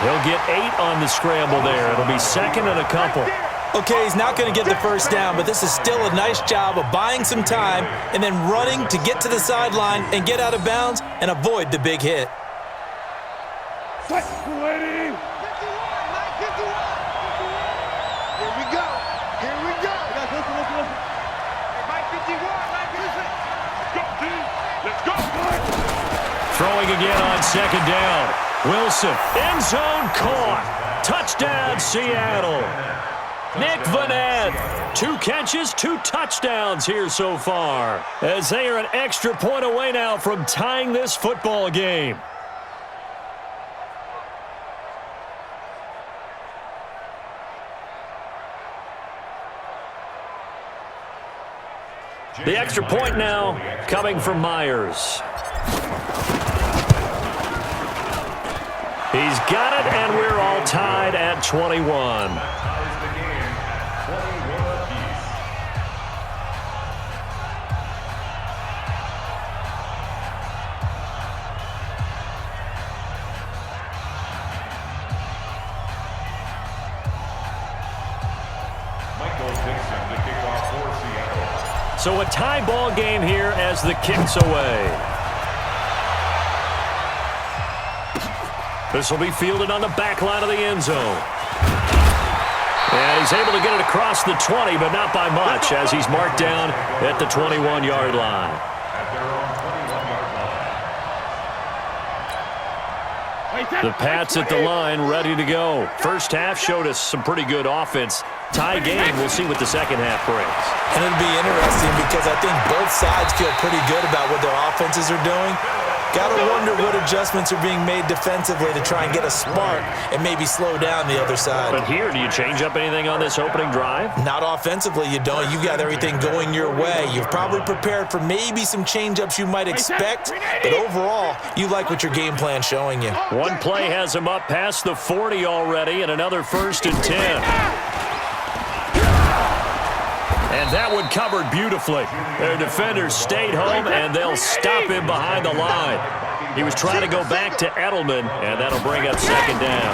He'll get 8 on the scramble there. It'll be second and a couple. Okay, he's not going to get the first down, but this is still a nice job of buying some time and then running to get to the sideline and get out of bounds and avoid the big hit. Here we go. Here we go. Let's go. Throwing again on second down. Wilson, end zone caught. Touchdown, Seattle. Nick Vanette, 2 catches, 2 touchdowns here so far, as they are an extra point away now from tying this football game. The extra point now coming from Myers. He's got it, and we're all tied at 21. So a tie ball game here as the kick's away. This will be fielded on the back line of the end zone. And he's able to get it across the 20, but not by much, as he's marked down at the 21-yard line. The Pats at the line, ready to go. First half showed us some pretty good offense. Tie game, we'll see what the second half brings. And it'll be interesting because I think both sides feel pretty good about what their offenses are doing. Got to wonder what adjustments are being made defensively to try and get a spark and maybe slow down the other side. But here, do you change up anything on this opening drive? Not offensively, you don't. You got everything going your way. You've probably prepared for maybe some change-ups you might expect, but overall, you like what your game plan's showing you. One play has him up past the 40 already, and another 1st and 10. And that one covered beautifully. Their defenders stayed home, and they'll stop him behind the line. He was trying to go back to Edelman, and that'll bring up second down.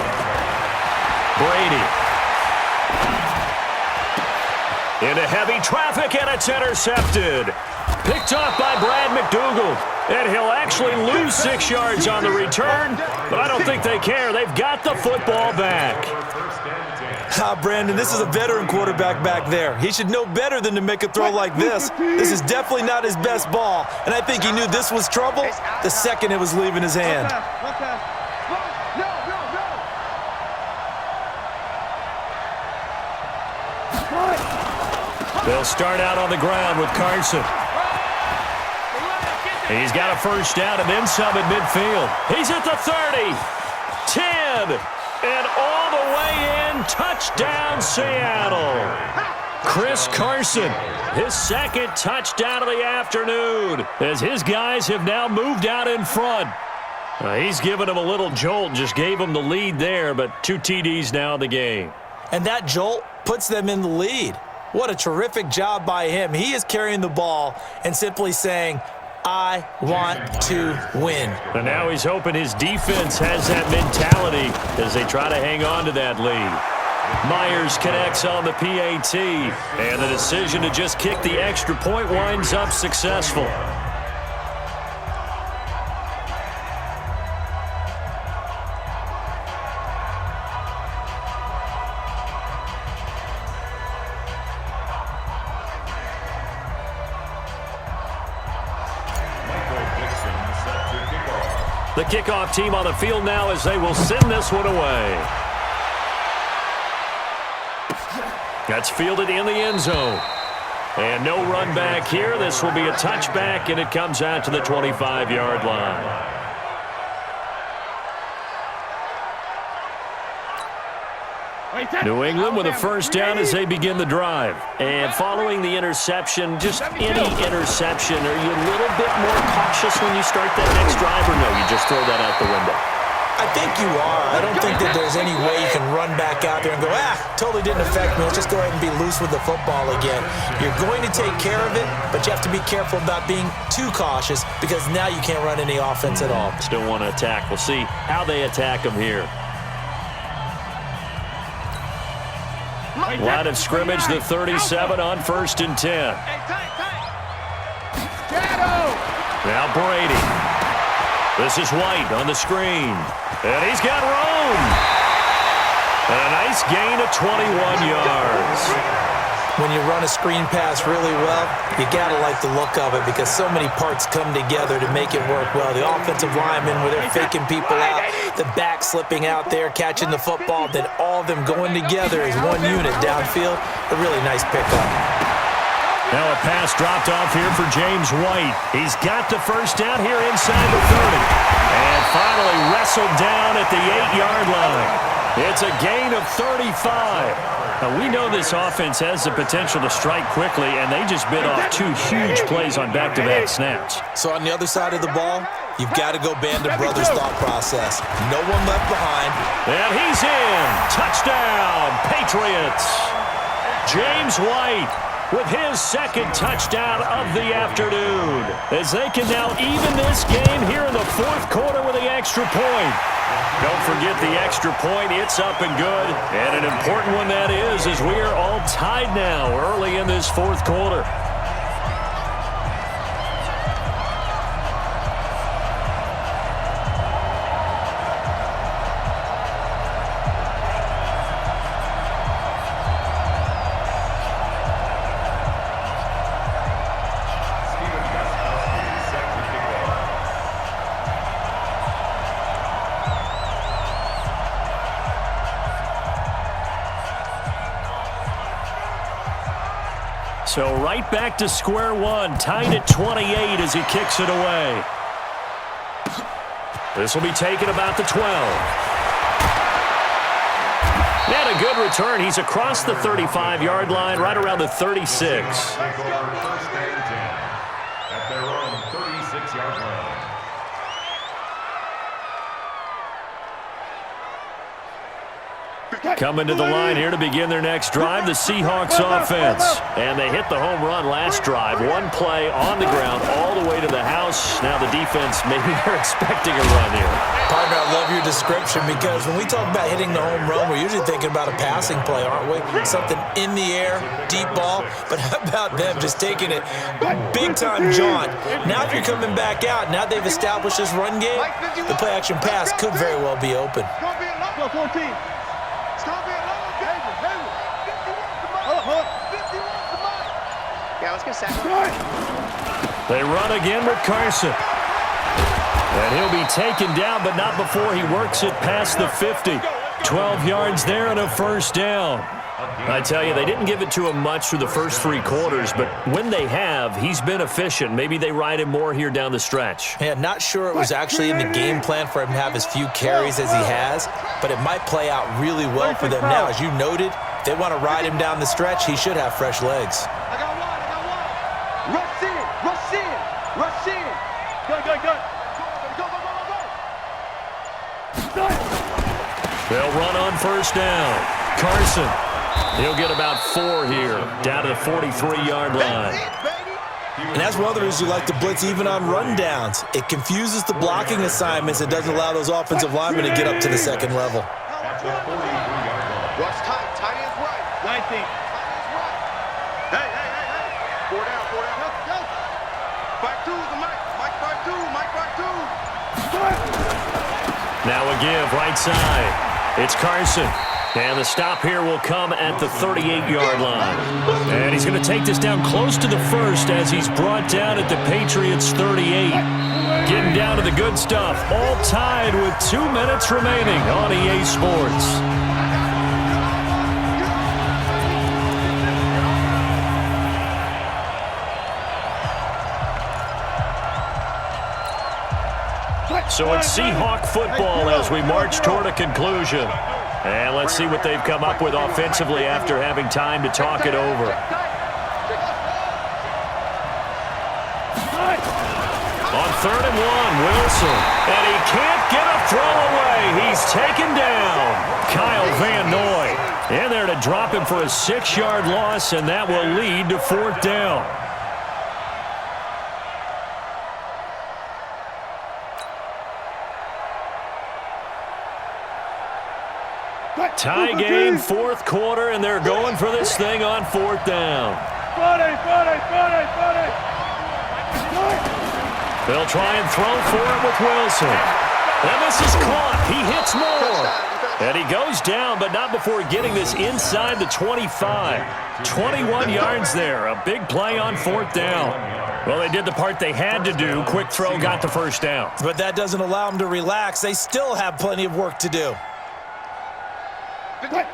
Brady. Into heavy traffic, and it's intercepted. Picked off by Brad McDougal. And he'll actually lose 6 yards on the return, but I don't think they care. They've got the football back. Brandon, this is a veteran quarterback back there. He should know better than to make a throw like this. This is definitely not his best ball, and I think he knew this was trouble the second it was leaving his hand. They'll start out on the ground with Carson. He's got a first down and then some at midfield. He's at the 30, 10, and all the way in. Touchdown, Seattle. Chris Carson, his second touchdown of the afternoon, as his guys have now moved out in front. He's given him a little jolt, just gave him the lead there, but 2 TDs now in the game. And that jolt puts them in the lead. What a terrific job by him. He is carrying the ball and simply saying, I want to win. And now he's hoping his defense has that mentality as they try to hang on to that lead. Myers connects on the PAT, and the decision to just kick the extra point winds up successful. The kickoff team on the field now as they will send this one away. That's fielded in the end zone. And no run back here. This will be a touchback, and it comes out to the 25-yard line. New England with a first down as they begin the drive. And following the interception, just any interception, are you a little bit more cautious when you start that next drive, or no, you just throw that out the window? I think you are. I don't think that there's any way you can run back out there and go, totally didn't affect me. Let's just go ahead and be loose with the football again. You're going to take care of it, but you have to be careful about being too cautious because now you can't run any offense at all. Still want to attack. We'll see how they attack them here. Line of scrimmage, the 37 on 1st and 10. Now Brady. This is White on the screen. And he's got room. And a nice gain of 21 yards. When you run a screen pass really well, you got to like the look of it because so many parts come together to make it work well. The offensive linemen, where they're faking people out, the back slipping out there, catching the football, then all of them going together as one unit downfield. A really nice pickup. Now a pass dropped off here for James White. He's got the first down here inside the 30. And finally wrestled down at the 8-yard line. It's a gain of 35. Now, we know this offense has the potential to strike quickly, and they just bit off 2 huge plays on back-to-back snaps. So on the other side of the ball, you've got to go Band of Brothers thought process. No one left behind. And he's in. Touchdown, Patriots. James White with his second touchdown of the afternoon, as they can now even this game here in the 4th quarter with the extra point. Don't forget the extra point. It's up and good. And an important one that is, as we are all tied now early in this 4th quarter. So right back to square one, tied at 28 as he kicks it away. This will be taken about the 12. And a good return. He's across the 35-yard line, right around the 36. First and 10 at their own 36-yard line. Coming to the line here to begin their next drive, the Seahawks offense. And they hit the home run last drive. One play on the ground all the way to the house. Now the defense, maybe they're expecting a run here. Partner, I love your description because when we talk about hitting the home run, we're usually thinking about a passing play, aren't we? Something in the air, deep ball. But how about them just taking it big-time jaunt? Now if you're coming back out, now they've established this run game, the play-action pass could very well be open. They run again with Carson. And he'll be taken down, but not before he works it past the 50. 12 yards there and a first down. I tell you, they didn't give it to him much through the first 3 quarters, but when they have, he's been efficient. Maybe they ride him more here down the stretch. Yeah, not sure it was actually in the game plan for him to have as few carries as he has, but it might play out really well for them now. As you noted, if they want to ride him down the stretch, he should have fresh legs. Rush in, rush in, rush in. Go. They'll run on first down. Carson, he'll get about 4 here, down to the 43-yard line. And that's one of the reasons you like to blitz even on rundowns. It confuses the blocking assignments. It doesn't allow those offensive linemen to get up to the second level. At the 43-yard line. Watch tight end's right. 19. Hey. 4 down. Go. 5-2's the Mike. Mike 5-2. Now a give, right side. It's Carson. And the stop here will come at the 38-yard line. And he's going to take this down close to the first as he's brought down at the Patriots' 38. Getting down to the good stuff. All tied with 2 minutes remaining on EA Sports. So it's Seahawk football as we march toward a conclusion. And let's see what they've come up with offensively after having time to talk it over. On 3rd and 1, Wilson. And he can't get a throw away. He's taken down. Kyle Van Noy in there to drop him for a 6-yard loss, and that will lead to 4th down. Tie game, fourth quarter, and they're going for this thing on fourth down. They'll try and throw for it with Wilson. And this is caught. He hits more. And he goes down, but not before getting this inside the 25. 21 yards there. A big play on fourth down. Well, they did the part they had to do. Quick throw got the first down. But that doesn't allow them to relax. They still have plenty of work to do. Hey, 0.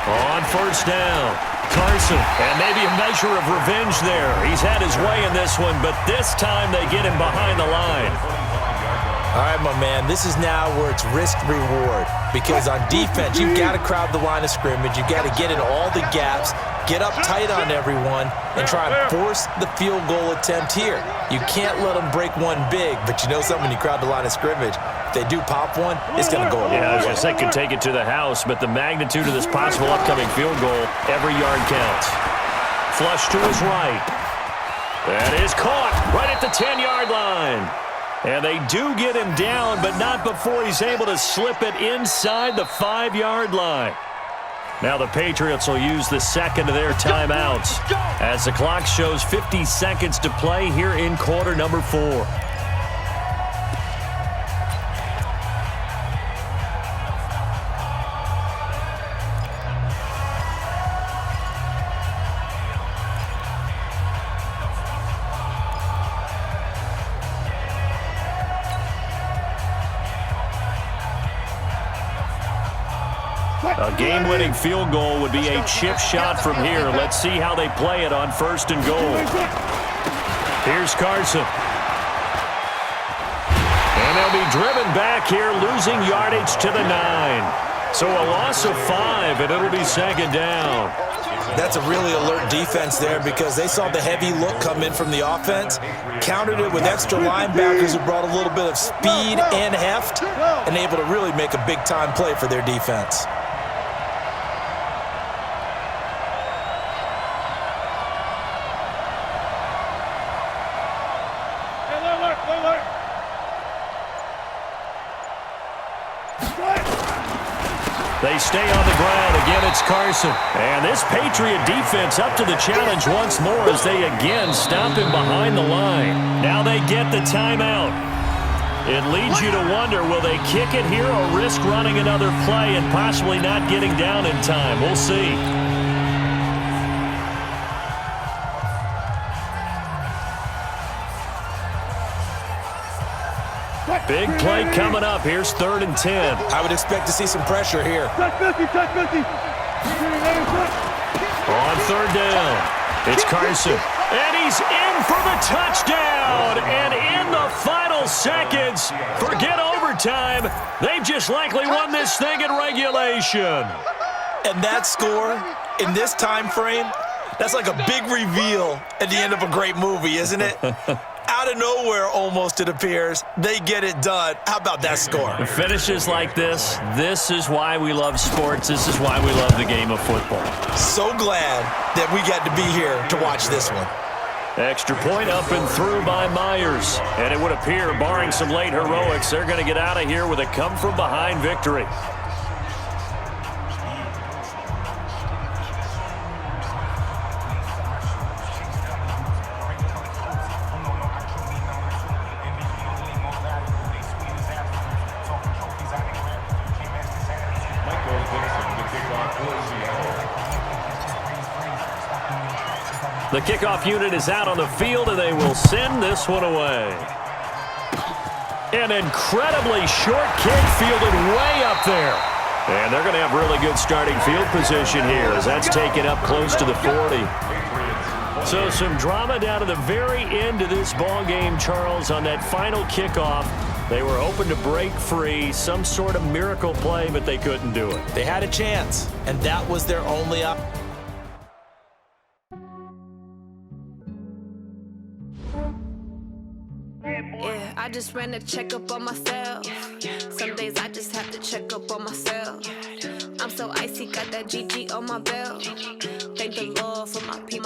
On first down, Carson, and maybe a measure of revenge there. He's had his way in this one, but this time they get him behind the line. All right, my man, this is now where it's risk-reward, because on defense, you've got to crowd the line of scrimmage. You've got to get in all the gaps, get up tight on everyone, and try and force the field goal attempt here. You can't let them break one big, but you know something, when you crowd the line of scrimmage, if they do pop one, it's going to go a long way. Yeah, I was going to say, could take it to the house, but the magnitude of this possible upcoming field goal, every yard counts. Flush to his right. That is caught right at the 10-yard line. And they do get him down, but not before he's able to slip it inside the 5-yard line. Now the Patriots will use the second of their timeouts as the clock shows 50 seconds to play here in quarter number 4. A game-winning field goal would be a chip shot from here. Let's see how they play it on first and goal. Here's Carson. And they'll be driven back here, losing yardage to the 9. So a loss of 5, and it'll be second down. That's a really alert defense there, because they saw the heavy look come in from the offense, countered it with extra linebackers who brought a little bit of speed and heft, and able to really make a big-time play for their defense. They stay on the ground. Again, it's Carson. And this Patriot defense up to the challenge once more as they again stop him behind the line. Now they get the timeout. It leads you to wonder, will they kick it here or risk running another play and possibly not getting down in time? We'll see. Big play coming up. Here's 3rd and 10. I would expect to see some pressure here. On 3rd down, it's Carson. And he's in for the touchdown. And in the final seconds, forget overtime. They've just likely won this thing in regulation. And that score, in this time frame, that's like a big reveal at the end of a great movie, isn't it? Out of nowhere, almost, it appears, they get it done. How about that score? Finishes like this is why we love sports. This is why we love the game of football. So glad that we got to be here to watch this one. Extra point up and through by Myers. And it would appear, barring some late heroics, they're going to get out of here with a come-from-behind victory. The kickoff unit is out on the field, and they will send this one away. An incredibly short kick fielded way up there. And they're going to have really good starting field position here as that's taken up close to the 40. So some drama down to the very end of this ball game, Charles, on that final kickoff. They were hoping to break free, some sort of miracle play, but they couldn't do it. They had a chance, and that was their only option. Yeah, I just ran a checkup on myself. Some days I just have to check up on myself. I'm so icy, got that GG on my belt. Thank the Lord for my P.